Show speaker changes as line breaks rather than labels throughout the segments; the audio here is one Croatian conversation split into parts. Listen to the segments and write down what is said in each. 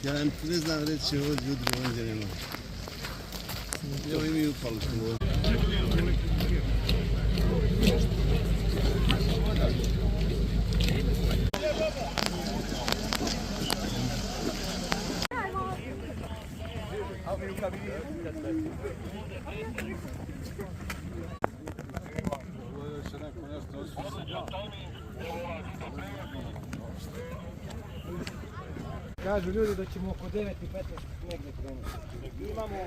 Ja ne znam reći ovdje ljudi ovdje nema. Evo i mi upali smo ovdje.
Kažu ljudi da ćemo oko 9 i 15 negdje krenuti. Imamo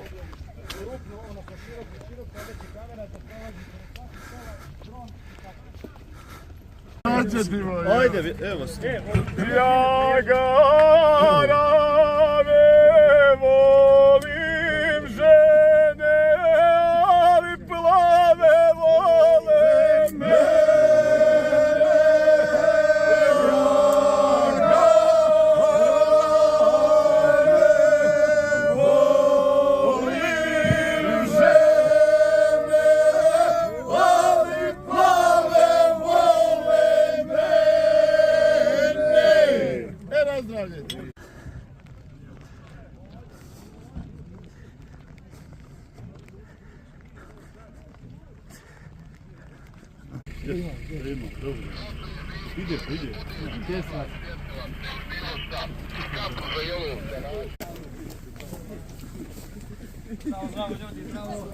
rupno, ono po široko, kada će kamera da prolazi kroz svaki kola, dron i tako.
Ajde, evo se.
Ja garave volim žene, ali plave vole mene.
Ide.
Bravo ljudi, bravo.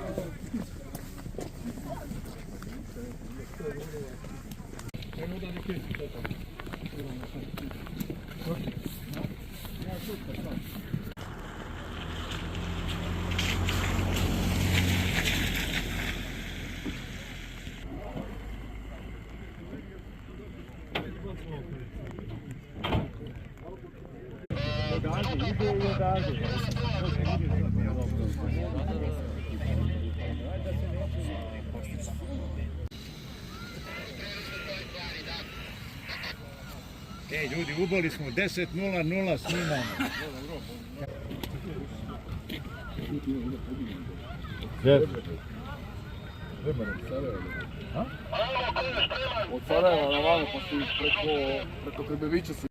Ej ljudi, uboli smo 10:00 snimamo.
Od Sarajeva na vamo pa si preko Trebevića si...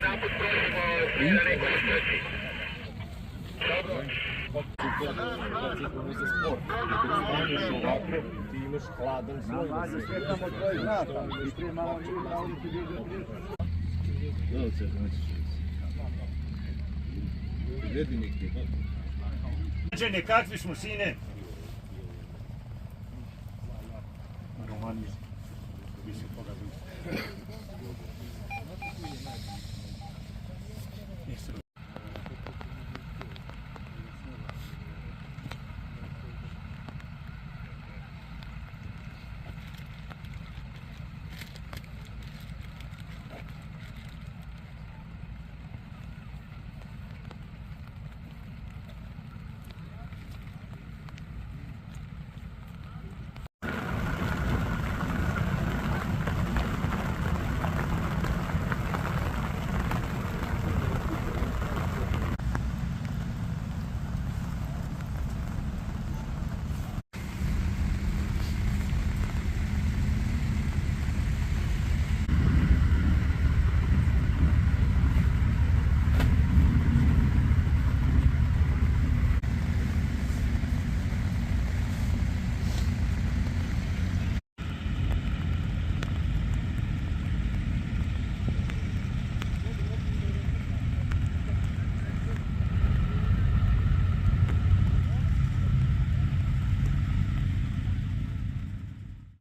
Ti imaš hladan svoj.
Manje svetamo tvojih znata i prije malo nije pravo ti vidio blizu.
Dobro se znači. Rednik je.
Žene, kakvi smo sine? Romanije. Vi se toga